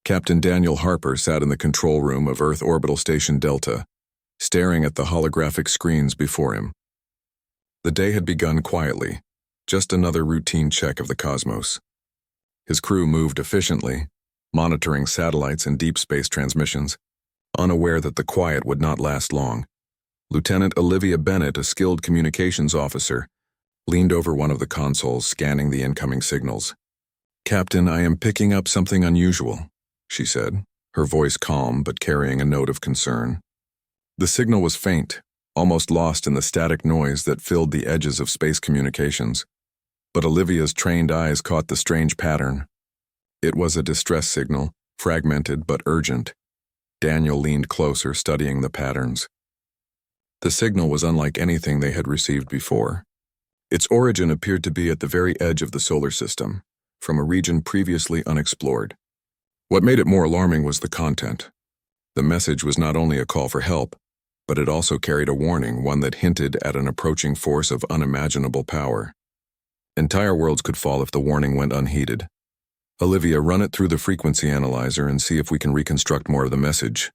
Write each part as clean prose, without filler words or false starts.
Captain Daniel Harper sat in the control room of Earth Orbital Station Delta, staring at the holographic screens before him. The day had begun quietly, just another routine check of the cosmos. His crew moved efficiently, monitoring satellites and deep space transmissions, unaware that the quiet would not last long. Lieutenant Olivia Bennett, a skilled communications officer, leaned over one of the consoles, scanning the incoming signals. "Captain, I am picking up something unusual," she said, her voice calm but carrying a note of concern. The signal was faint, almost lost in the static noise that filled the edges of space communications. But Olivia's trained eyes caught the strange pattern. It was a distress signal, fragmented but urgent. Daniel leaned closer, studying the patterns. The signal was unlike anything they had received before. Its origin appeared to be at the very edge of the solar system, from a region previously unexplored. What made it more alarming was the content. The message was not only a call for help, but it also carried a warning, one that hinted at an approaching force of unimaginable power. Entire worlds could fall if the warning went unheeded. "Olivia, run it through the frequency analyzer and see if we can reconstruct more of the message,"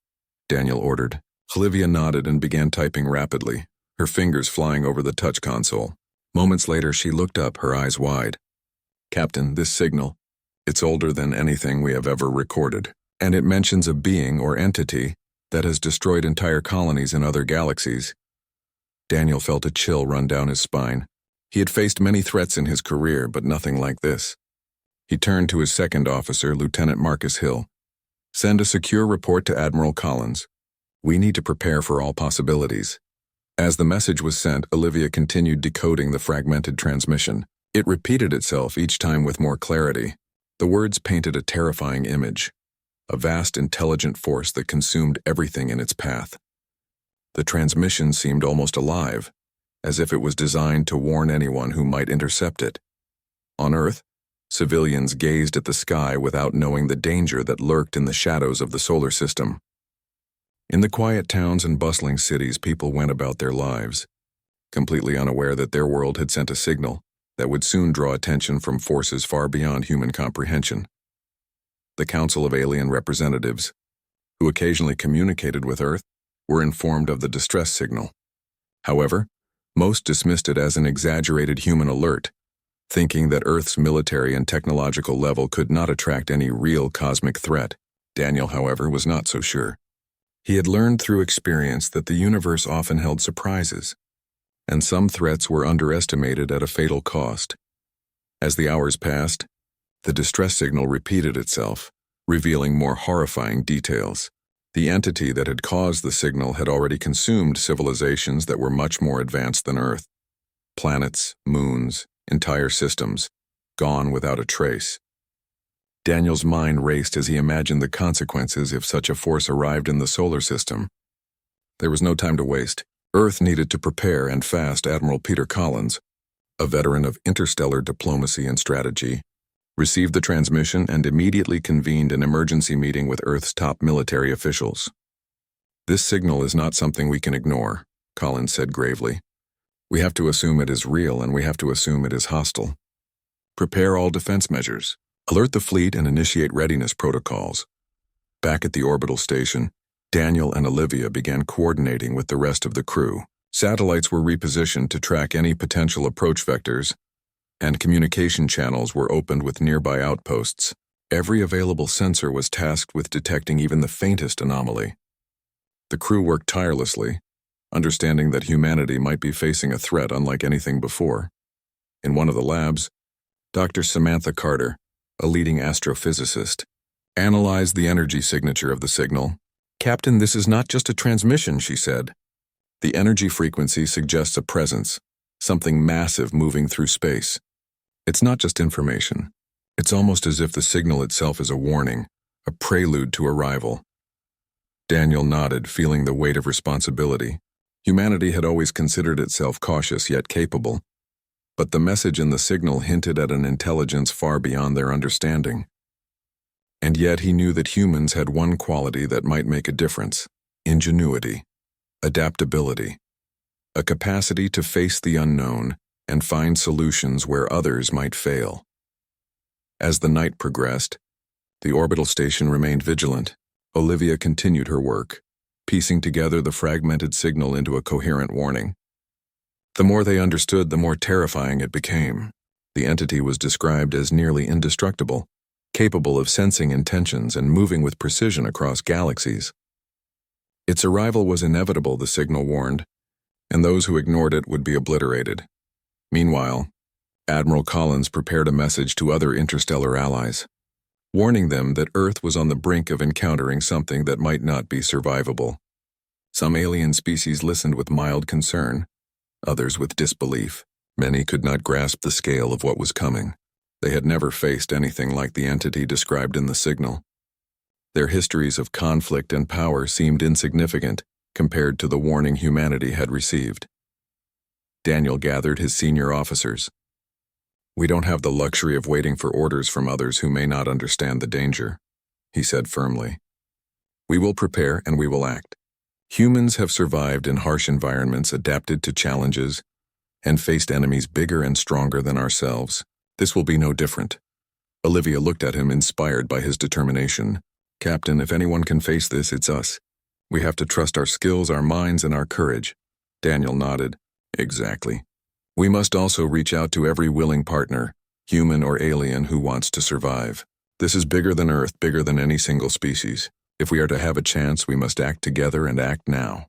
Daniel ordered. Olivia nodded and began typing rapidly, her fingers flying over the touch console. Moments later, she looked up, her eyes wide. "Captain, this signal, it's older than anything we have ever recorded, and it mentions a being or entity that has destroyed entire colonies in other galaxies." Daniel felt a chill run down his spine. He had faced many threats in his career, but nothing like this. He turned to his second officer, Lieutenant Marcus Hill. "Send a secure report to Admiral Collins. We need to prepare for all possibilities." As the message was sent, Olivia continued decoding the fragmented transmission. It repeated itself each time with more clarity. The words painted a terrifying image, a vast intelligent force that consumed everything in its path. The transmission seemed almost alive, as if it was designed to warn anyone who might intercept it. On Earth, civilians gazed at the sky without knowing the danger that lurked in the shadows of the solar system. In the quiet towns and bustling cities, people went about their lives, completely unaware that their world had sent a signal that would soon draw attention from forces far beyond human comprehension. The Council of Alien Representatives, who occasionally communicated with Earth, were informed of the distress signal. However, most dismissed it as an exaggerated human alert, thinking that Earth's military and technological level could not attract any real cosmic threat. Daniel, however, was not so sure. He had learned through experience that the universe often held surprises, and some threats were underestimated at a fatal cost. As the hours passed, the distress signal repeated itself, revealing more horrifying details. The entity that had caused the signal had already consumed civilizations that were much more advanced than Earth. Planets, moons, entire systems, gone without a trace. Daniel's mind raced as he imagined the consequences if such a force arrived in the solar system. There was no time to waste. Earth needed to prepare, and fast. Admiral Peter Collins, a veteran of interstellar diplomacy and strategy, received the transmission and immediately convened an emergency meeting with Earth's top military officials. "This signal is not something we can ignore," Collins said gravely. "We have to assume it is real, and we have to assume it is hostile. Prepare all defense measures. Alert the fleet and initiate readiness protocols." Back at the orbital station, Daniel and Olivia began coordinating with the rest of the crew. Satellites were repositioned to track any potential approach vectors, and communication channels were opened with nearby outposts. Every available sensor was tasked with detecting even the faintest anomaly. The crew worked tirelessly, understanding that humanity might be facing a threat unlike anything before. In one of the labs, Dr. Samantha Carter, a leading astrophysicist, analyzed the energy signature of the signal. "Captain, this is not just a transmission," she said. "The energy frequency suggests a presence, something massive moving through space. It's not just information. It's almost as if the signal itself is a warning, a prelude to arrival." Daniel nodded, feeling the weight of responsibility. Humanity had always considered itself cautious yet capable, but the message in the signal hinted at an intelligence far beyond their understanding. And yet he knew that humans had one quality that might make a difference: ingenuity, adaptability, a capacity to face the unknown and find solutions where others might fail. As the night progressed, The orbital station remained vigilant. Olivia continued her work, piecing together the fragmented signal into a coherent warning. The more they understood, the more terrifying it became. The entity was described as nearly indestructible, capable of sensing intentions and moving with precision across galaxies. Its arrival was inevitable, the signal warned, and those who ignored it would be obliterated. Meanwhile, Admiral Collins prepared a message to other interstellar allies, warning them that Earth was on the brink of encountering something that might not be survivable. Some alien species listened with mild concern, others with disbelief. Many could not grasp the scale of what was coming. They had never faced anything like the entity described in the signal. Their histories of conflict and power seemed insignificant compared to the warning humanity had received. Daniel gathered his senior officers. "We don't have the luxury of waiting for orders from others who may not understand the danger," he said firmly. "We will prepare and we will act. Humans have survived in harsh environments, adapted to challenges, and faced enemies bigger and stronger than ourselves. This will be no different." Olivia looked at him, inspired by his determination. "Captain, if anyone can face this, it's us. We have to trust our skills, our minds, and our courage." Daniel nodded. "Exactly. We must also reach out to every willing partner, human or alien, who wants to survive. This is bigger than Earth, bigger than any single species. If we are to have a chance, we must act together and act now."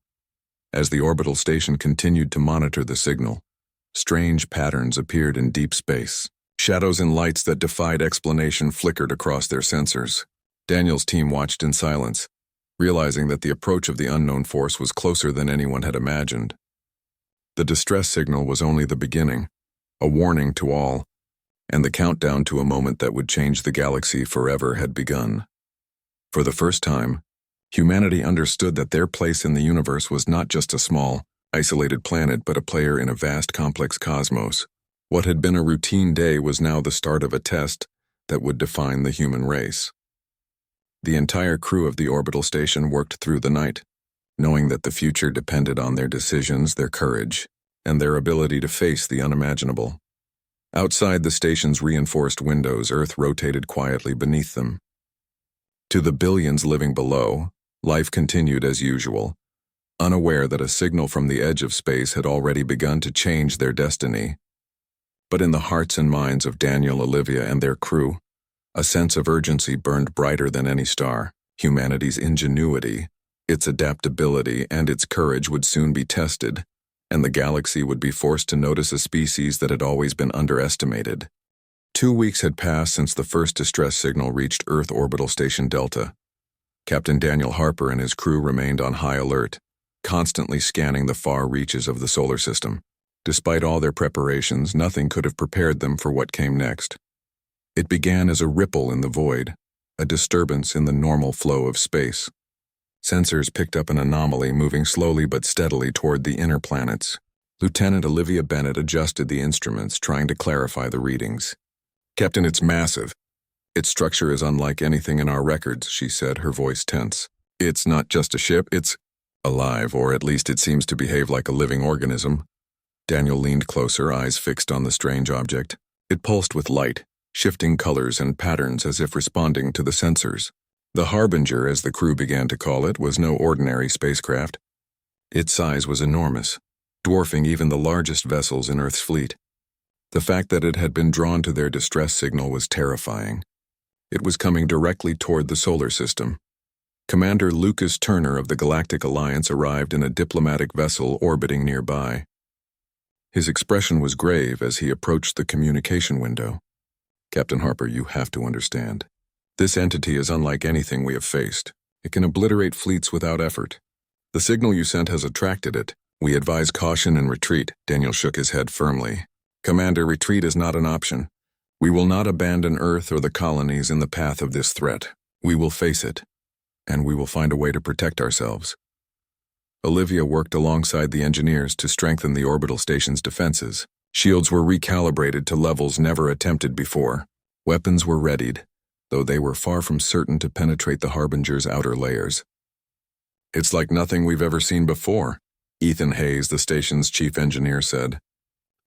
As the orbital station continued to monitor the signal, strange patterns appeared in deep space. Shadows and lights that defied explanation flickered across their sensors. Daniel's team watched in silence, realizing that the approach of the unknown force was closer than anyone had imagined. The distress signal was only the beginning, a warning to all, and the countdown to a moment that would change the galaxy forever had begun. For the first time, humanity understood that their place in the universe was not just a small, isolated planet, but a player in a vast, complex cosmos. What had been a routine day was now the start of a test that would define the human race. The entire crew of the orbital station worked through the night, knowing that the future depended on their decisions, their courage, and their ability to face the unimaginable. Outside the station's reinforced windows, Earth rotated quietly beneath them. To the billions living below, life continued as usual, unaware that a signal from the edge of space had already begun to change their destiny. But in the hearts and minds of Daniel, Olivia, and their crew, a sense of urgency burned brighter than any star. Humanity's ingenuity, its adaptability, and its courage would soon be tested, and the galaxy would be forced to notice a species that had always been underestimated. 2 weeks had passed since the first distress signal reached Earth Orbital Station Delta. Captain Daniel Harper and his crew remained on high alert, constantly scanning the far reaches of the solar system. Despite all their preparations, nothing could have prepared them for what came next. It began as a ripple in the void, a disturbance in the normal flow of space. Sensors picked up an anomaly moving slowly but steadily toward the inner planets. Lieutenant Olivia Bennett adjusted the instruments, trying to clarify the readings. "Captain, it's massive. Its structure is unlike anything in our records," she said, her voice tense. "It's not just a ship, it's alive, or at least it seems to behave like a living organism." Daniel leaned closer, eyes fixed on the strange object. It pulsed with light, shifting colors and patterns as if responding to the sensors. The Harbinger, as the crew began to call it, was no ordinary spacecraft. Its size was enormous, dwarfing even the largest vessels in Earth's fleet. The fact that it had been drawn to their distress signal was terrifying. It was coming directly toward the solar system. Commander Lucas Turner of the Galactic Alliance arrived in a diplomatic vessel orbiting nearby. His expression was grave as he approached the communication window. "Captain Harper, you have to understand. This entity is unlike anything we have faced. It can obliterate fleets without effort. The signal you sent has attracted it. We advise caution and retreat." Daniel shook his head firmly. "Commander, retreat is not an option. We will not abandon Earth or the colonies in the path of this threat. We will face it, and we will find a way to protect ourselves." Olivia worked alongside the engineers to strengthen the orbital station's defenses. Shields were recalibrated to levels never attempted before. Weapons were readied, though they were far from certain to penetrate the Harbinger's outer layers. "It's like nothing we've ever seen before," Ethan Hayes, the station's chief engineer, said.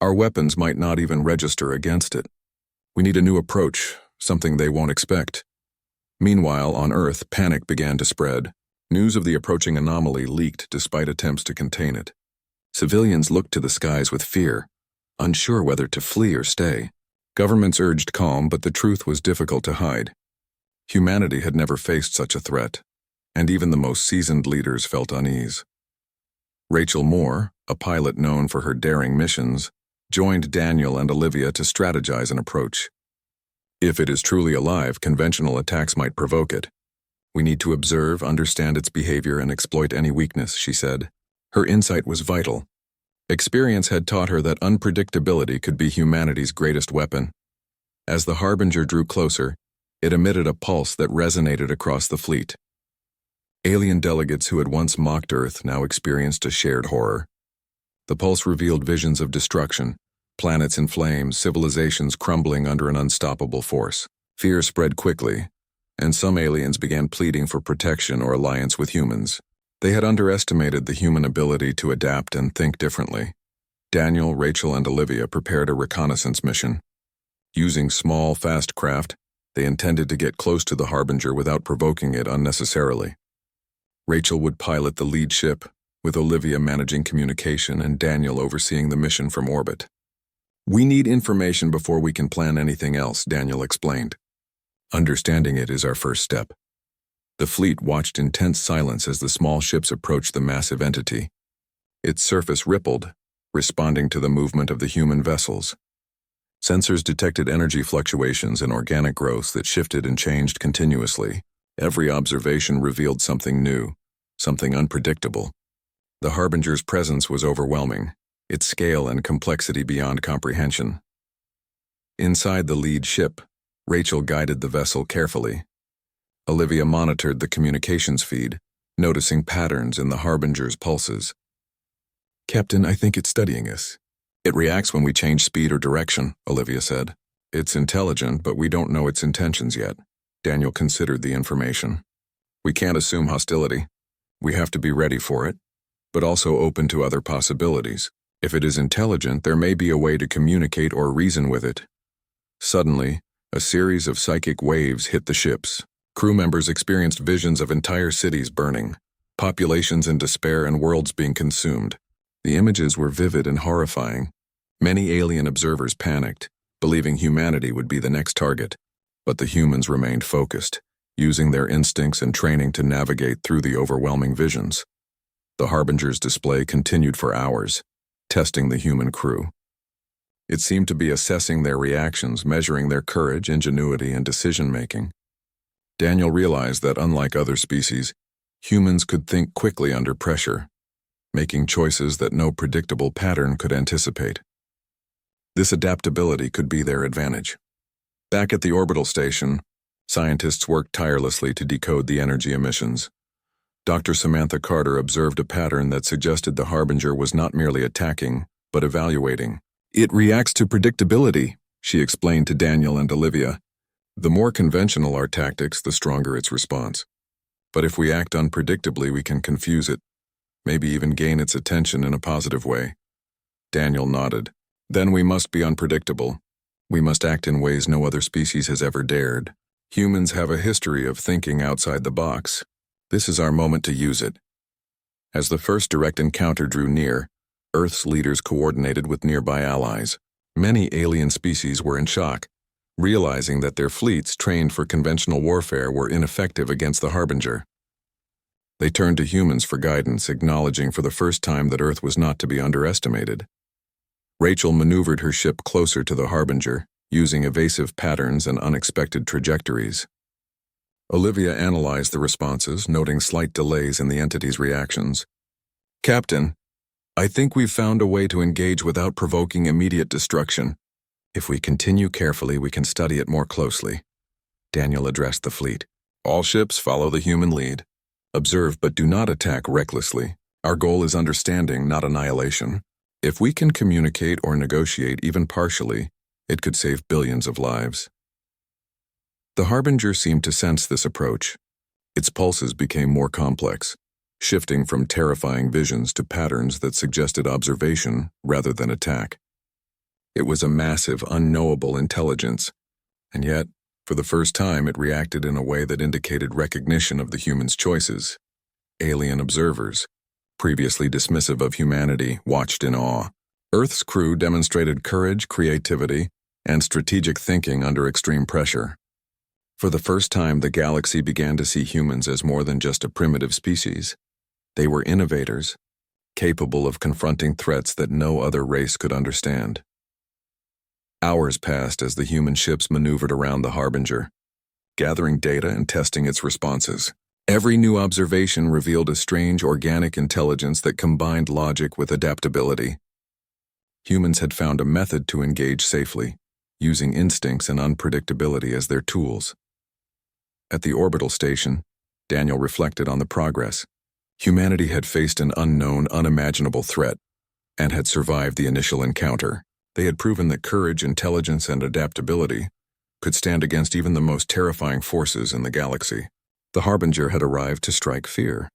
"Our weapons might not even register against it. We need a new approach, something they won't expect." Meanwhile, on Earth, panic began to spread. News of the approaching anomaly leaked despite attempts to contain it. Civilians looked to the skies with fear, unsure whether to flee or stay. Governments urged calm, but the truth was difficult to hide. Humanity had never faced such a threat, and even the most seasoned leaders felt unease. Rachel Moore, a pilot known for her daring missions, joined Daniel and Olivia to strategize an approach. If it is truly alive, conventional attacks might provoke it. We need to observe, understand its behavior, and exploit any weakness, she said. Her insight was vital. Experience had taught her that unpredictability could be humanity's greatest weapon. As the Harbinger drew closer, it emitted a pulse that resonated across the fleet. Alien delegates who had once mocked Earth now experienced a shared horror. The pulse revealed visions of destruction, planets in flames, civilizations crumbling under an unstoppable force. Fear spread quickly, and some aliens began pleading for protection or alliance with humans. They had underestimated the human ability to adapt and think differently. Daniel, Rachel, and Olivia prepared a reconnaissance mission. Using small, fast craft, they intended to get close to the Harbinger without provoking it unnecessarily. Rachel would pilot the lead ship, with Olivia managing communication and Daniel overseeing the mission from orbit. "We need information before we can plan anything else," Daniel explained. "Understanding it is our first step." The fleet watched in tense silence as the small ships approached the massive entity. Its surface rippled, responding to the movement of the human vessels. Sensors detected energy fluctuations and organic growths that shifted and changed continuously. Every observation revealed something new, something unpredictable. The Harbinger's presence was overwhelming, its scale and complexity beyond comprehension. Inside the lead ship, Rachel guided the vessel carefully. Olivia monitored the communications feed, noticing patterns in the Harbinger's pulses. "Captain, I think it's studying us." "It reacts when we change speed or direction," Olivia said. "It's intelligent, but we don't know its intentions yet." Daniel considered the information. "We can't assume hostility. We have to be ready for it, but also open to other possibilities. If it is intelligent, there may be a way to communicate or reason with it." Suddenly, a series of psychic waves hit the ships. Crew members experienced visions of entire cities burning, populations in despair, and worlds being consumed. The images were vivid and horrifying. Many alien observers panicked, believing humanity would be the next target. But the humans remained focused, using their instincts and training to navigate through the overwhelming visions. The Harbinger's display continued for hours, testing the human crew. It seemed to be assessing their reactions, measuring their courage, ingenuity, and decision-making. Daniel realized that, unlike other species, humans could think quickly under pressure, making choices that no predictable pattern could anticipate. This adaptability could be their advantage. Back at the orbital station, scientists worked tirelessly to decode the energy emissions. Dr. Samantha Carter observed a pattern that suggested the Harbinger was not merely attacking, but evaluating. "It reacts to predictability," she explained to Daniel and Olivia. "The more conventional our tactics, the stronger its response. But if we act unpredictably, we can confuse it, maybe even gain its attention in a positive way." Daniel nodded. "Then we must be unpredictable. We must act in ways no other species has ever dared. Humans have a history of thinking outside the box. This is our moment to use it." As the first direct encounter drew near, Earth's leaders coordinated with nearby allies. Many alien species were in shock, realizing that their fleets trained for conventional warfare were ineffective against the Harbinger. They turned to humans for guidance, acknowledging for the first time that Earth was not to be underestimated. Rachel maneuvered her ship closer to the Harbinger, using evasive patterns and unexpected trajectories. Olivia analyzed the responses, noting slight delays in the entity's reactions. "Captain, I think we've found a way to engage without provoking immediate destruction. If we continue carefully, we can study it more closely." Daniel addressed the fleet. "All ships follow the human lead. Observe but do not attack recklessly. Our goal is understanding, not annihilation. If we can communicate or negotiate even partially, it could save billions of lives." The Harbinger seemed to sense this approach. Its pulses became more complex, shifting from terrifying visions to patterns that suggested observation rather than attack. It was a massive, unknowable intelligence, and yet For the first time, it reacted in a way that indicated recognition of the humans' choices. Alien observers, previously dismissive of humanity, watched in awe. Earth's crew demonstrated courage, creativity, and strategic thinking under extreme pressure. For the first time, the galaxy began to see humans as more than just a primitive species. They were innovators, capable of confronting threats that no other race could understand. Hours passed as the human ships maneuvered around the Harbinger, gathering data and testing its responses. Every new observation revealed a strange organic intelligence that combined logic with adaptability. Humans had found a method to engage safely, using instincts and unpredictability as their tools. At the orbital station, Daniel reflected on the progress. Humanity had faced an unknown, unimaginable threat, and had survived the initial encounter. They had proven that courage, intelligence, and adaptability could stand against even the most terrifying forces in the galaxy. The Harbinger had arrived to strike fear,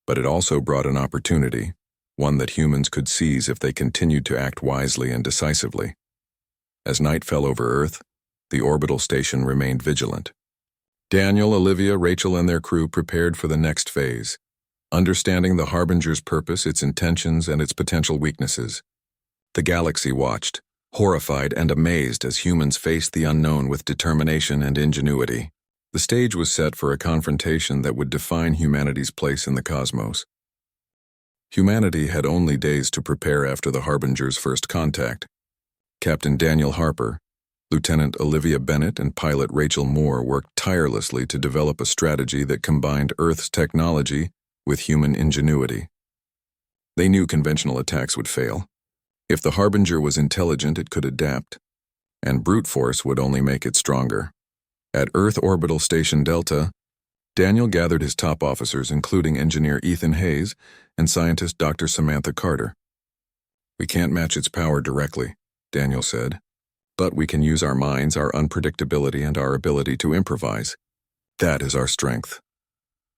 but it also brought an opportunity, one that humans could seize if they continued to act wisely and decisively. As night fell over Earth, the orbital station remained vigilant. Daniel, Olivia, Rachel, and their crew prepared for the next phase, understanding the Harbinger's purpose, its intentions, and its potential weaknesses. The galaxy watched, horrified and amazed as humans faced the unknown with determination and ingenuity. The stage was set for a confrontation that would define humanity's place in the cosmos. Humanity had only days to prepare after the Harbinger's first contact. Captain Daniel Harper, Lieutenant Olivia Bennett, and pilot Rachel Moore worked tirelessly to develop a strategy that combined Earth's technology with human ingenuity. They knew conventional attacks would fail. If the Harbinger was intelligent, it could adapt, and brute force would only make it stronger. At Earth Orbital Station Delta, Daniel gathered his top officers, including engineer Ethan Hayes and scientist Dr. Samantha Carter. "We can't match its power directly," Daniel said, "but we can use our minds, our unpredictability, and our ability to improvise. That is our strength."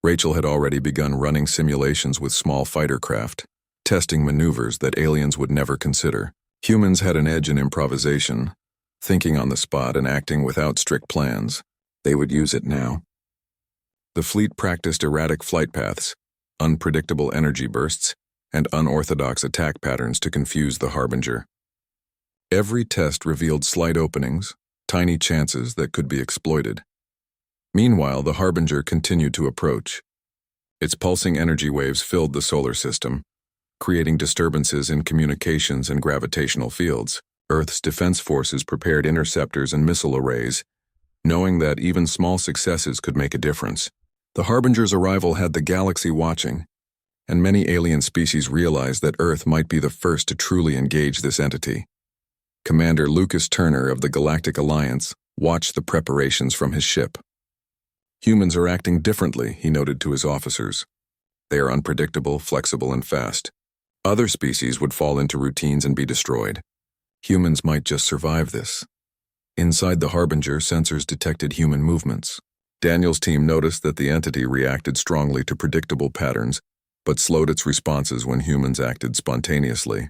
Rachel had already begun running simulations with small fighter craft, testing maneuvers that aliens would never consider. Humans had an edge in improvisation, thinking on the spot and acting without strict plans. They would use it now. The fleet practiced erratic flight paths, unpredictable energy bursts, and unorthodox attack patterns to confuse the Harbinger. Every test revealed slight openings, tiny chances that could be exploited. Meanwhile, the Harbinger continued to approach. Its pulsing energy waves filled the solar system, creating disturbances in communications and gravitational fields. Earth's defense forces prepared interceptors and missile arrays, knowing that even small successes could make a difference. The Harbinger's arrival had the galaxy watching, and many alien species realized that Earth might be the first to truly engage this entity. Commander Lucas Turner of the Galactic Alliance watched the preparations from his ship. "Humans are acting differently," he noted to his officers. "They are unpredictable, flexible, and fast. Other species would fall into routines and be destroyed. Humans might just survive this." Inside the Harbinger, sensors detected human movements. Daniel's team noticed that the entity reacted strongly to predictable patterns, but slowed its responses when humans acted spontaneously.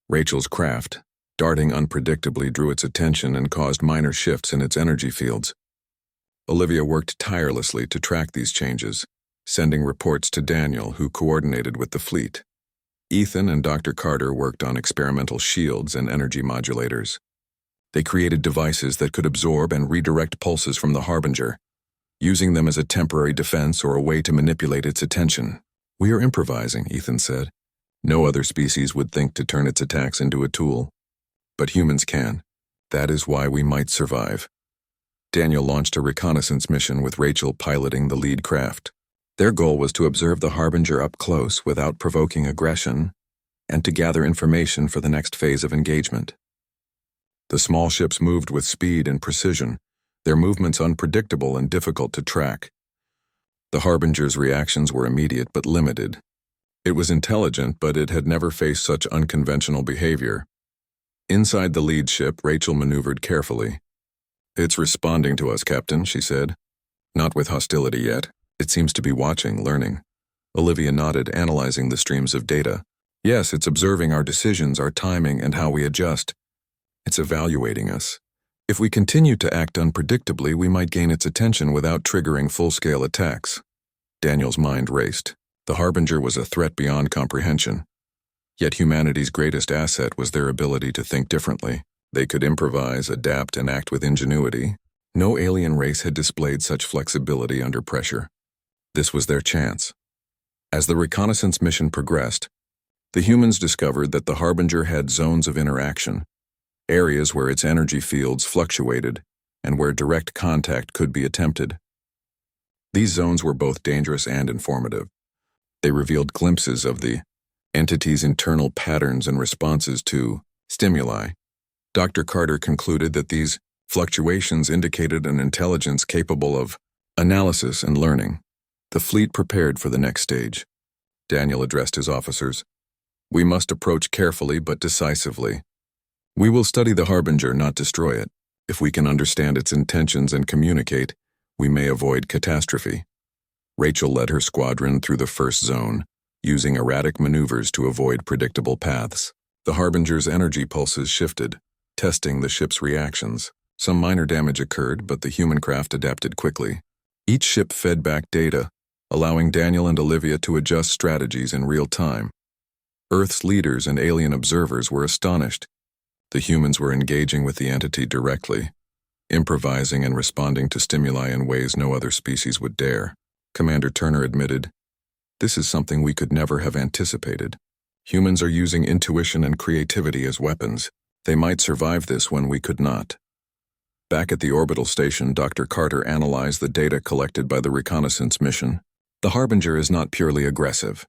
Rachel's craft, darting unpredictably, drew its attention and caused minor shifts in its energy fields. Olivia worked tirelessly to track these changes, sending reports to Daniel, who coordinated with the fleet. Ethan and Dr. Carter worked on experimental shields and energy modulators. They created devices that could absorb and redirect pulses from the Harbinger, using them as a temporary defense or a way to manipulate its attention. "We are improvising," Ethan said. "No other species would think to turn its attacks into a tool. But humans can. That is why we might survive." Daniel launched a reconnaissance mission with Rachel piloting the lead craft. Their goal was to observe the Harbinger up close without provoking aggression, and to gather information for the next phase of engagement. The small ships moved with speed and precision, their movements unpredictable and difficult to track. The Harbinger's reactions were immediate but limited. It was intelligent, but it had never faced such unconventional behavior. Inside the lead ship, Rachel maneuvered carefully. "It's responding to us, Captain," she said. "Not with hostility yet. It seems to be watching, learning." Olivia nodded, analyzing the streams of data. "Yes, it's observing our decisions, our timing, and how we adjust. It's evaluating us. If we continue to act unpredictably, we might gain its attention without triggering full-scale attacks. Daniel's mind raced. The Harbinger was a threat beyond comprehension. Yet humanity's greatest asset was their ability to think differently. They could improvise, adapt, and act with ingenuity. No alien race had displayed such flexibility under pressure. This was their chance. As the reconnaissance mission progressed, the humans discovered that the Harbinger had zones of interaction, areas where its energy fields fluctuated and where direct contact could be attempted. These zones were both dangerous and informative. They revealed glimpses of the entity's internal patterns and responses to stimuli. Dr. Carter concluded that these fluctuations indicated an intelligence capable of analysis and learning. The fleet prepared for the next stage. Daniel addressed his officers. "We must approach carefully but decisively. We will study the Harbinger, not destroy it. If we can understand its intentions and communicate, we may avoid catastrophe." Rachel led her squadron through the first zone, using erratic maneuvers to avoid predictable paths. The Harbinger's energy pulses shifted, testing the ship's reactions. Some minor damage occurred, but the human craft adapted quickly. Each ship fed back data, allowing Daniel and Olivia to adjust strategies in real time. Earth's leaders and alien observers were astonished. The humans were engaging with the entity directly, improvising and responding to stimuli in ways no other species would dare. Commander Turner admitted, "This is something we could never have anticipated. Humans are using intuition and creativity as weapons. They might survive this when we could not." Back at the orbital station, Dr. Carter analyzed the data collected by the reconnaissance mission. The Harbinger is not purely aggressive.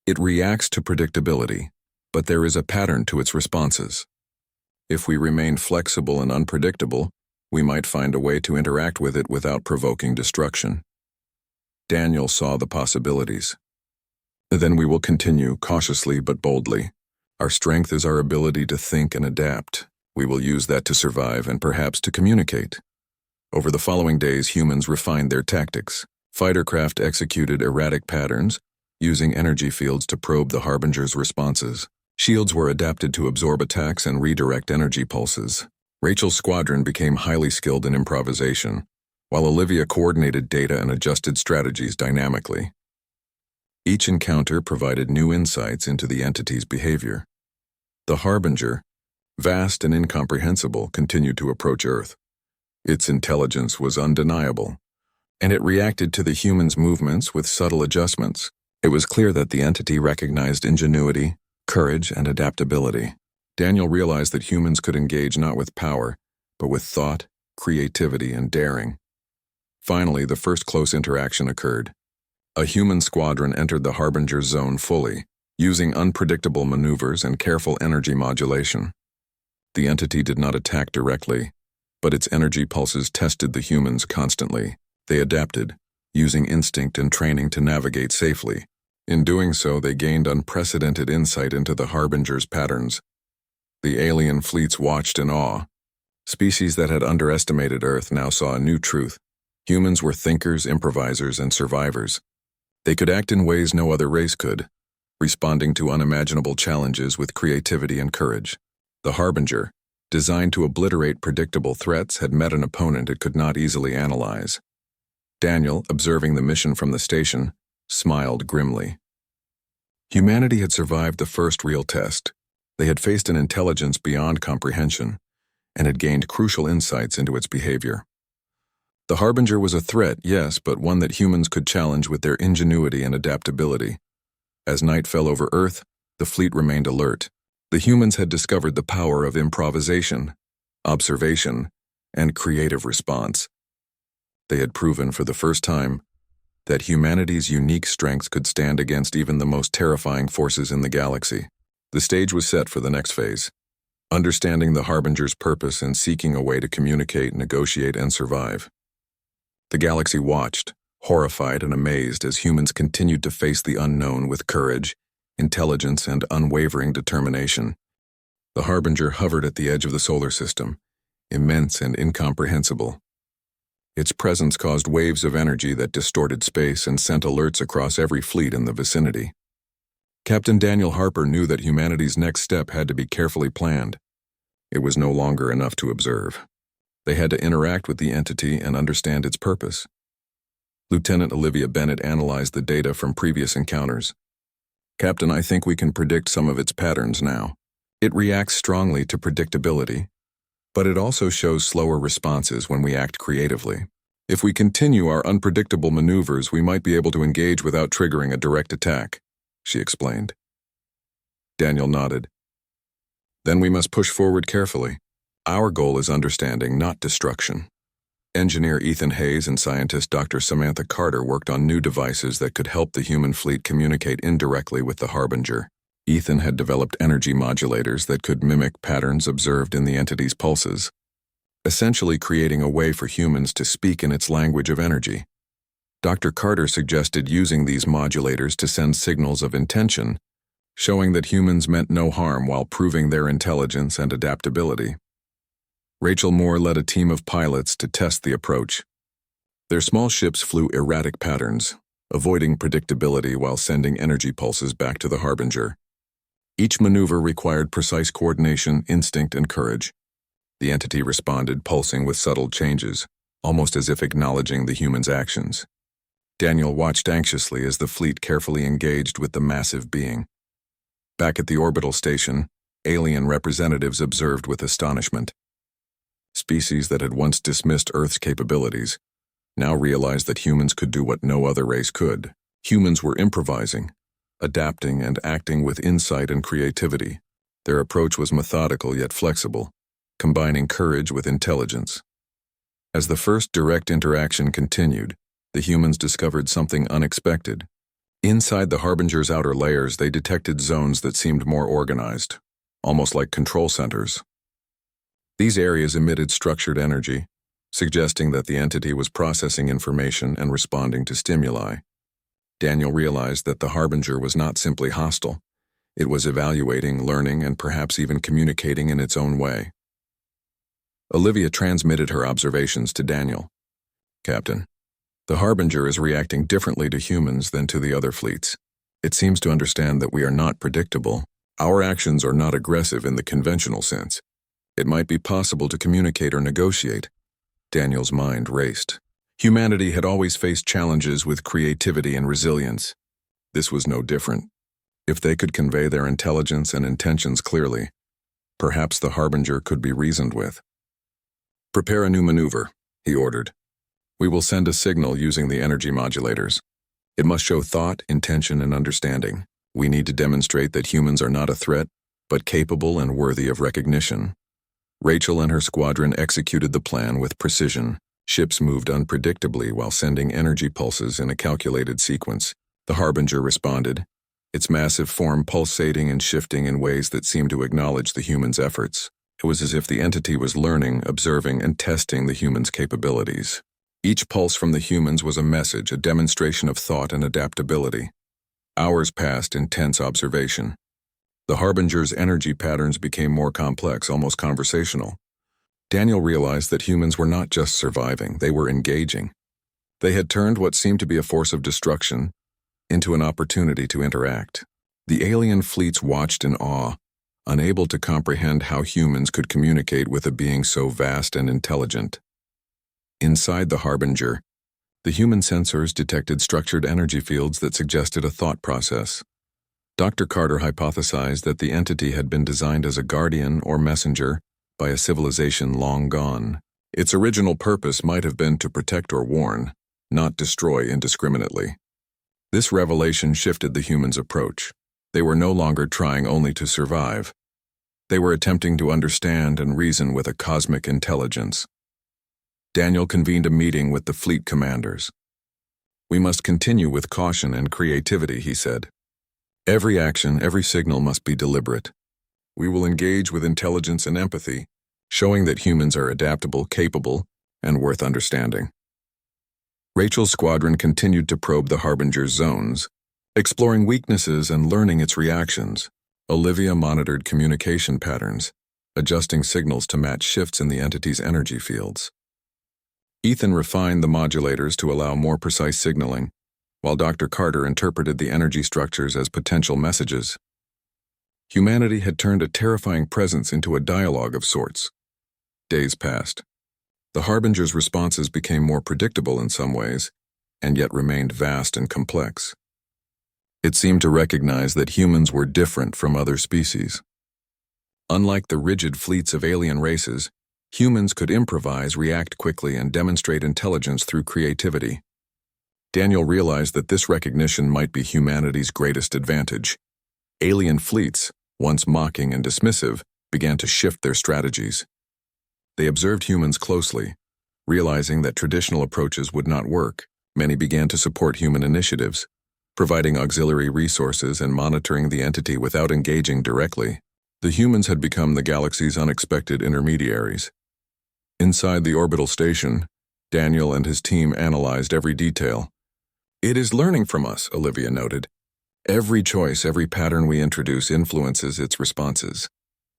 It reacts to predictability, but there is a pattern to its responses. If we remain flexible and unpredictable, we might find a way to interact with it without provoking destruction. Daniel saw the possibilities. "Then we will continue, cautiously but boldly. Our strength is our ability to think and adapt. We will use that to survive and perhaps to communicate." Over the following days, humans refined their tactics. Fighter craft executed erratic patterns, using energy fields to probe the Harbinger's responses. Shields were adapted to absorb attacks and redirect energy pulses. Rachel's squadron became highly skilled in improvisation, while Olivia coordinated data and adjusted strategies dynamically. Each encounter provided new insights into the entity's behavior. The Harbinger, vast and incomprehensible, continued to approach Earth. Its intelligence was undeniable, and it reacted to the humans' movements with subtle adjustments. It was clear that the entity recognized ingenuity, courage, and adaptability. Daniel realized that humans could engage not with power, but with thought, creativity, and daring. Finally, the first close interaction occurred. A human squadron entered the Harbinger zone fully, using unpredictable maneuvers and careful energy modulation. The entity did not attack directly, but its energy pulses tested the humans constantly. They adapted, using instinct and training to navigate safely. In doing so, they gained unprecedented insight into the Harbinger's patterns. The alien fleets watched in awe. Species that had underestimated Earth now saw a new truth. Humans were thinkers, improvisers, and survivors. They could act in ways no other race could, responding to unimaginable challenges with creativity and courage. The Harbinger, designed to obliterate predictable threats, had met an opponent it could not easily analyze. Daniel, observing the mission from the station, smiled grimly. Humanity had survived the first real test. They had faced an intelligence beyond comprehension, and had gained crucial insights into its behavior. The Harbinger was a threat, yes, but one that humans could challenge with their ingenuity and adaptability. As night fell over Earth, the fleet remained alert. The humans had discovered the power of improvisation, observation, and creative response. They had proven for the first time that humanity's unique strengths could stand against even the most terrifying forces in the galaxy. The stage was set for the next phase, understanding the Harbinger's purpose and seeking a way to communicate, negotiate, and survive. The galaxy watched, horrified and amazed as humans continued to face the unknown with courage, intelligence, and unwavering determination. The Harbinger hovered at the edge of the solar system, immense and incomprehensible. Its presence caused waves of energy that distorted space and sent alerts across every fleet in the vicinity. Captain Daniel Harper knew that humanity's next step had to be carefully planned. It was no longer enough to observe. They had to interact with the entity and understand its purpose. Lieutenant Olivia Bennett analyzed the data from previous encounters. "Captain, I think we can predict some of its patterns now. It reacts strongly to predictability, but it also shows slower responses when we act creatively. If we continue our unpredictable maneuvers, we might be able to engage without triggering a direct attack," she explained. Daniel nodded. "Then we must push forward carefully. Our goal is understanding, not destruction." Engineer Ethan Hayes and scientist Dr. Samantha Carter worked on new devices that could help the human fleet communicate indirectly with the Harbinger. Ethan had developed energy modulators that could mimic patterns observed in the entity's pulses, essentially creating a way for humans to speak in its language of energy. Dr. Carter suggested using these modulators to send signals of intention, showing that humans meant no harm while proving their intelligence and adaptability. Rachel Moore led a team of pilots to test the approach. Their small ships flew erratic patterns, avoiding predictability while sending energy pulses back to the Harbinger. Each maneuver required precise coordination, instinct, and courage. The entity responded, pulsing with subtle changes, almost as if acknowledging the human's actions. Daniel watched anxiously as the fleet carefully engaged with the massive being. Back at the orbital station, alien representatives observed with astonishment. Species that had once dismissed Earth's capabilities now realized that humans could do what no other race could. Humans were improvising, adapting, and acting with insight and creativity. Their approach was methodical yet flexible, combining courage with intelligence. As the first direct interaction continued, the humans discovered something unexpected. Inside the Harbinger's outer layers, they detected zones that seemed more organized, almost like control centers. These areas emitted structured energy, suggesting that the entity was processing information and responding to stimuli. Daniel realized that the Harbinger was not simply hostile. It was evaluating, learning, and perhaps even communicating in its own way. Olivia transmitted her observations to Daniel. "Captain, the Harbinger is reacting differently to humans than to the other fleets. It seems to understand that we are not predictable. Our actions are not aggressive in the conventional sense. It might be possible to communicate or negotiate." Daniel's mind raced. Humanity had always faced challenges with creativity and resilience. This was no different. If they could convey their intelligence and intentions clearly, perhaps the Harbinger could be reasoned with. "Prepare a new maneuver," he ordered. "We will send a signal using the energy modulators. It must show thought, intention, and understanding. We need to demonstrate that humans are not a threat, but capable and worthy of recognition." Rachel and her squadron executed the plan with precision. Ships moved unpredictably while sending energy pulses in a calculated sequence. The Harbinger responded, its massive form pulsating and shifting in ways that seemed to acknowledge the human's efforts. It was as if the entity was learning, observing, and testing the human's capabilities. Each pulse from the humans was a message, a demonstration of thought and adaptability. Hours passed in tense observation. The Harbinger's energy patterns became more complex, almost conversational. Daniel realized that humans were not just surviving, they were engaging. They had turned what seemed to be a force of destruction into an opportunity to interact. The alien fleets watched in awe, unable to comprehend how humans could communicate with a being so vast and intelligent. Inside the Harbinger, the human sensors detected structured energy fields that suggested a thought process. Dr. Carter hypothesized that the entity had been designed as a guardian or messenger by a civilization long gone. Its original purpose might have been to protect or warn, not destroy indiscriminately. This revelation shifted the humans' approach. They were no longer trying only to survive. They were attempting to understand and reason with a cosmic intelligence. Daniel convened a meeting with the fleet commanders. "We must continue with caution and creativity," he said. "Every action, every signal must be deliberate. We will engage with intelligence and empathy, showing that humans are adaptable, capable, and worth understanding." Rachel's squadron continued to probe the Harbinger's zones, exploring weaknesses and learning its reactions. Olivia monitored communication patterns, adjusting signals to match shifts in the entity's energy fields. Ethan refined the modulators to allow more precise signaling, while Dr. Carter interpreted the energy structures as potential messages. Humanity had turned a terrifying presence into a dialogue of sorts. Days passed. The Harbinger's responses became more predictable in some ways, and yet remained vast and complex. It seemed to recognize that humans were different from other species. Unlike the rigid fleets of alien races, humans could improvise, react quickly, and demonstrate intelligence through creativity. Daniel realized that this recognition might be humanity's greatest advantage. Alien fleets, once mocking and dismissive, began to shift their strategies. They observed humans closely. Realizing that traditional approaches would not work, many began to support human initiatives, providing auxiliary resources and monitoring the entity without engaging directly. The humans had become the galaxy's unexpected intermediaries. Inside the orbital station, Daniel and his team analyzed every detail. "It is learning from us," Olivia noted. "Every choice, every pattern we introduce influences its responses.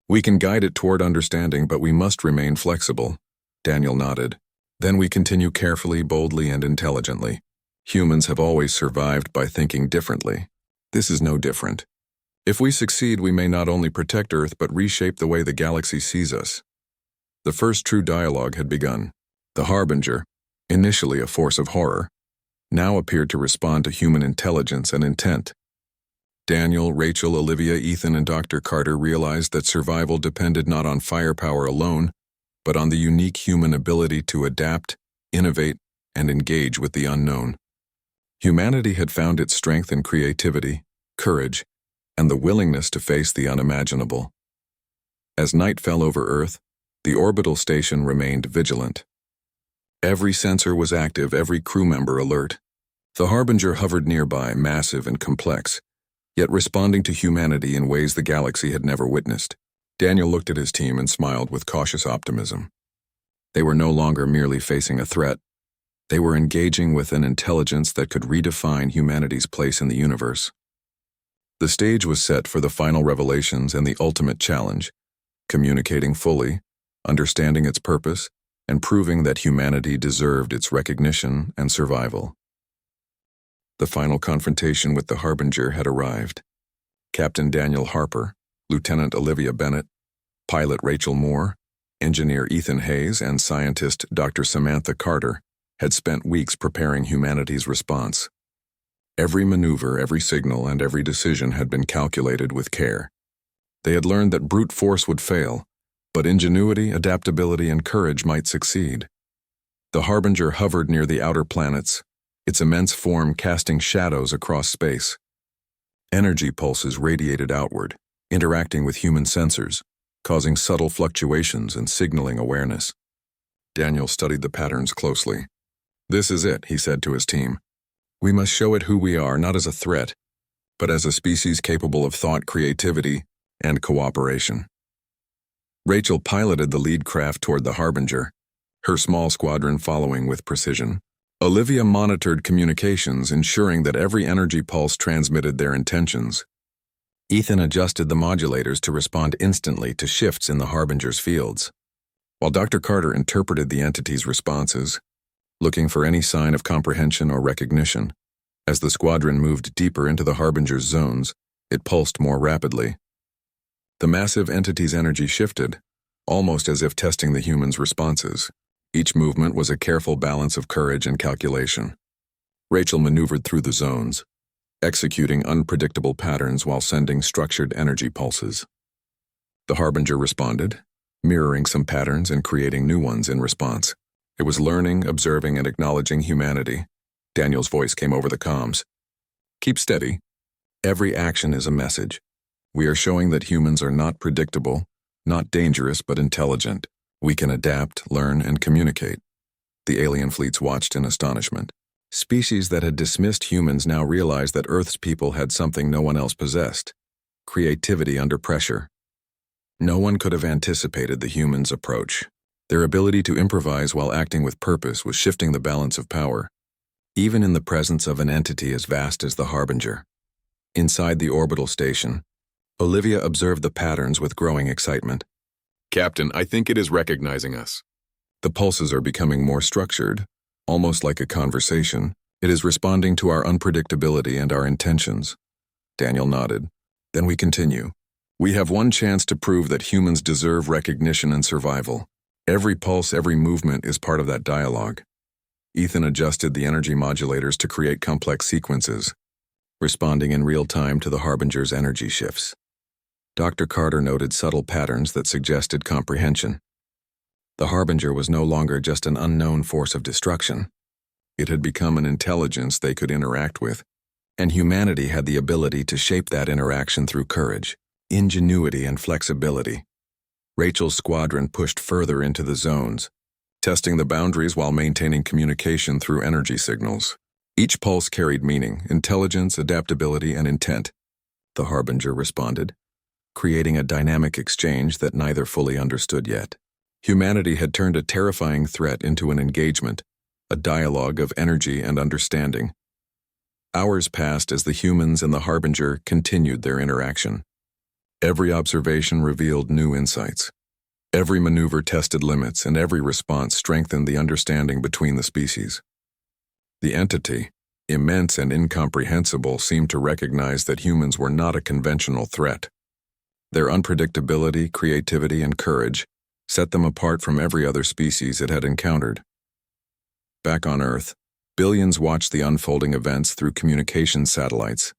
We can guide it toward understanding, but we must remain flexible." Daniel nodded. "Then we continue carefully, boldly, and intelligently. Humans have always survived by thinking differently. This is no different. If we succeed, we may not only protect Earth but reshape the way the galaxy sees us." The first true dialogue had begun. The Harbinger, initially a force of horror, now appeared to respond to human intelligence and intent. Daniel, Rachel, Olivia, Ethan, and Dr. Carter realized that survival depended not on firepower alone, but on the unique human ability to adapt, innovate, and engage with the unknown. Humanity had found its strength in creativity, courage, and the willingness to face the unimaginable. As night fell over Earth, the orbital station remained vigilant. Every sensor was active, every crew member alert. The Harbinger hovered nearby, massive and complex, yet responding to humanity in ways the galaxy had never witnessed. Daniel looked at his team and smiled with cautious optimism. They were no longer merely facing a threat. They were engaging with an intelligence that could redefine humanity's place in the universe. The stage was set for the final revelations and the ultimate challenge, communicating fully, understanding its purpose, and proving that humanity deserved its recognition and survival. The final confrontation with the Harbinger had arrived. Captain Daniel Harper, Lieutenant Olivia Bennett, pilot Rachel Moore, engineer Ethan Hayes, and scientist Dr. Samantha Carter had spent weeks preparing humanity's response. Every maneuver, every signal, and every decision had been calculated with care. They had learned that brute force would fail, but ingenuity, adaptability, and courage might succeed. The Harbinger hovered near the outer planets, its immense form casting shadows across space. Energy pulses radiated outward, interacting with human sensors, causing subtle fluctuations and signaling awareness. Daniel studied the patterns closely. "This is it," he said to his team. "We must show it who we are, not as a threat, but as a species capable of thought, creativity, and cooperation." Rachel piloted the lead craft toward the Harbinger, her small squadron following with precision. Olivia monitored communications, ensuring that every energy pulse transmitted their intentions. Ethan adjusted the modulators to respond instantly to shifts in the Harbinger's fields, while Dr. Carter interpreted the entity's responses, looking for any sign of comprehension or recognition. As the squadron moved deeper into the Harbinger's zones, it pulsed more rapidly. The massive entity's energy shifted, almost as if testing the humans' responses. Each movement was a careful balance of courage and calculation. Rachel maneuvered through the zones, executing unpredictable patterns while sending structured energy pulses. The Harbinger responded, mirroring some patterns and creating new ones in response. It was learning, observing, and acknowledging humanity. Daniel's voice came over the comms. "Keep steady. Every action is a message. We are showing that humans are not predictable, not dangerous, but intelligent. We can adapt, learn, and communicate." The alien fleets watched in astonishment. Species that had dismissed humans now realized that Earth's people had something no one else possessed: creativity under pressure. No one could have anticipated the humans' approach. Their ability to improvise while acting with purpose was shifting the balance of power, even in the presence of an entity as vast as the Harbinger. Inside the orbital station, Olivia observed the patterns with growing excitement. "Captain, I think it is recognizing us. The pulses are becoming more structured, almost like a conversation. It is responding to our unpredictability and our intentions." Daniel nodded. "Then we continue. We have one chance to prove that humans deserve recognition and survival. Every pulse, every movement is part of that dialogue. Ethan adjusted the energy modulators to create complex sequences, responding in real time to the Harbinger's energy shifts. Dr. Carter noted subtle patterns that suggested comprehension. The Harbinger was no longer just an unknown force of destruction. It had become an intelligence they could interact with, and humanity had the ability to shape that interaction through courage, ingenuity, and flexibility. Rachel's squadron pushed further into the zones, testing the boundaries while maintaining communication through energy signals. Each pulse carried meaning, intelligence, adaptability, and intent. The Harbinger responded, creating a dynamic exchange that neither fully understood yet. Humanity had turned a terrifying threat into an engagement, a dialogue of energy and understanding. Hours passed as the humans and the Harbinger continued their interaction. Every observation revealed new insights. Every maneuver tested limits, and every response strengthened the understanding between the species. The entity, immense and incomprehensible, seemed to recognize that humans were not a conventional threat. Their unpredictability, creativity, and courage set them apart from every other species it had encountered. Back on Earth, billions watched the unfolding events through communication satellites.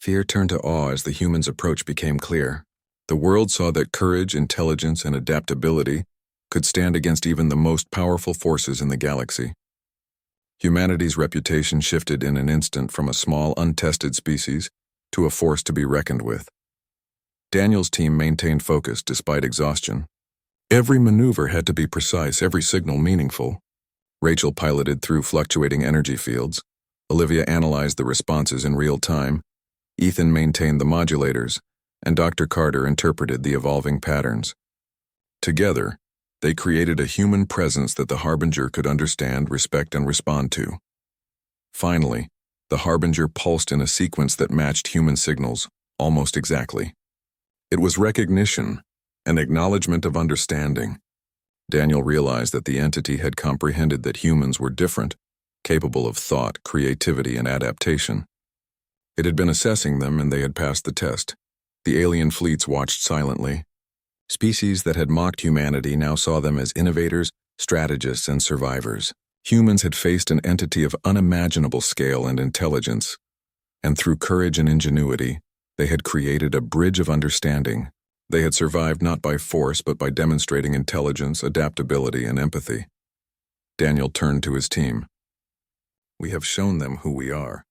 Fear turned to awe as the humans' approach became clear. The world saw that courage, intelligence, and adaptability could stand against even the most powerful forces in the galaxy. Humanity's reputation shifted in an instant from a small, untested species to a force to be reckoned with. Daniel's team maintained focus despite exhaustion. Every maneuver had to be precise, every signal meaningful. Rachel piloted through fluctuating energy fields. Olivia analyzed the responses in real time. Ethan maintained the modulators, and Dr. Carter interpreted the evolving patterns. Together, they created a human presence that the Harbinger could understand, respect, and respond to. Finally, the Harbinger pulsed in a sequence that matched human signals, almost exactly. It was recognition, an acknowledgement of understanding. Daniel realized that the entity had comprehended that humans were different, capable of thought, creativity, and adaptation. It had been assessing them, and they had passed the test. The alien fleets watched silently. Species that had mocked humanity now saw them as innovators, strategists, and survivors. Humans had faced an entity of unimaginable scale and intelligence, and through courage and ingenuity, they had created a bridge of understanding. They had survived not by force but by demonstrating intelligence, adaptability, and empathy. Daniel turned to his team. We have shown them who we are,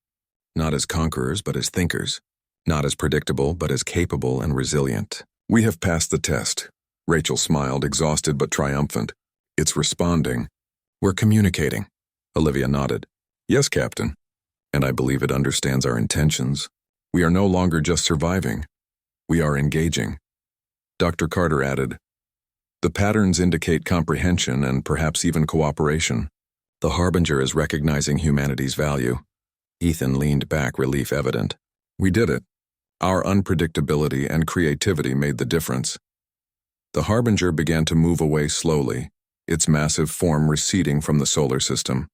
not as conquerors but as thinkers, not as predictable but as capable and resilient. We have passed the test. Rachel smiled, exhausted but triumphant. It's responding. We're communicating. Olivia nodded. Yes, Captain. And I believe it understands our intentions. We are no longer just surviving. We are engaging. Dr. Carter added, the patterns indicate comprehension and perhaps even cooperation. The Harbinger is recognizing humanity's value. Ethan leaned back, relief evident. We did it. Our unpredictability and creativity made the difference. The Harbinger began to move away slowly, its massive form receding from the solar system.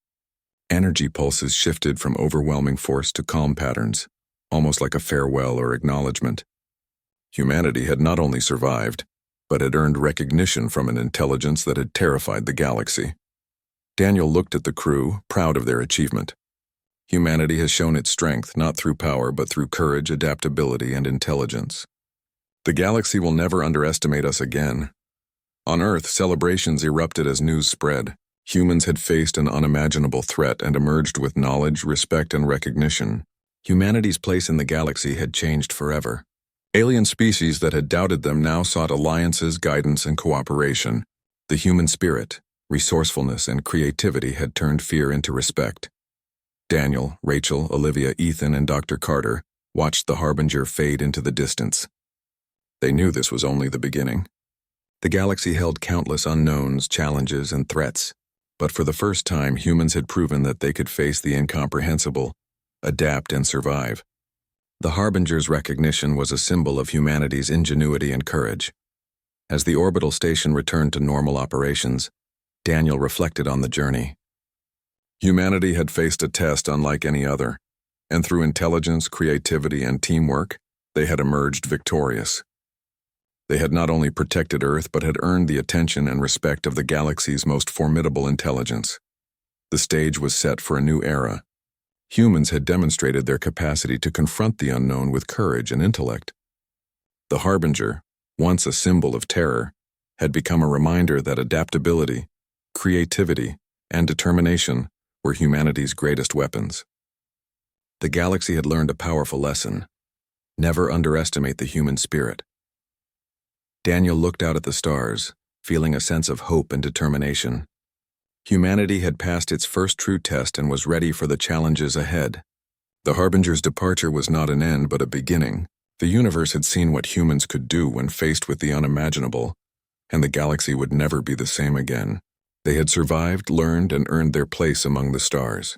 Energy pulses shifted from overwhelming force to calm patterns, almost like a farewell or acknowledgement. Humanity had not only survived, but had earned recognition from an intelligence that had terrified the galaxy. Daniel looked at the crew, proud of their achievement. Humanity has shown its strength not through power but through courage, adaptability, and intelligence. The galaxy will never underestimate us again. On Earth, celebrations erupted as news spread. Humans had faced an unimaginable threat and emerged with knowledge, respect, and recognition. Humanity's place in the galaxy had changed forever. Alien species that had doubted them now sought alliances, guidance, and cooperation. The human spirit, resourcefulness, and creativity had turned fear into respect. Daniel, Rachel, Olivia, Ethan, and Dr. Carter watched the Harbinger fade into the distance. They knew this was only the beginning. The galaxy held countless unknowns, challenges, and threats, but for the first time humans had proven that they could face the incomprehensible, adapt, and survive. The Harbinger's recognition was a symbol of humanity's ingenuity and courage. As the orbital station returned to normal operations, Daniel reflected on the journey. Humanity had faced a test unlike any other, and through intelligence, creativity, and teamwork, they had emerged victorious. They had not only protected Earth but had earned the attention and respect of the galaxy's most formidable intelligence. The stage was set for a new era. Humans had demonstrated their capacity to confront the unknown with courage and intellect. The Harbinger, once a symbol of terror, had become a reminder that adaptability, creativity, and determination were humanity's greatest weapons. The galaxy had learned a powerful lesson: never underestimate the human spirit. Daniel looked out at the stars, feeling a sense of hope and determination. Humanity had passed its first true test and was ready for the challenges ahead. The Harbinger's departure was not an end but a beginning. The universe had seen what humans could do when faced with the unimaginable, and the galaxy would never be the same again. They had survived, learned, and earned their place among the stars.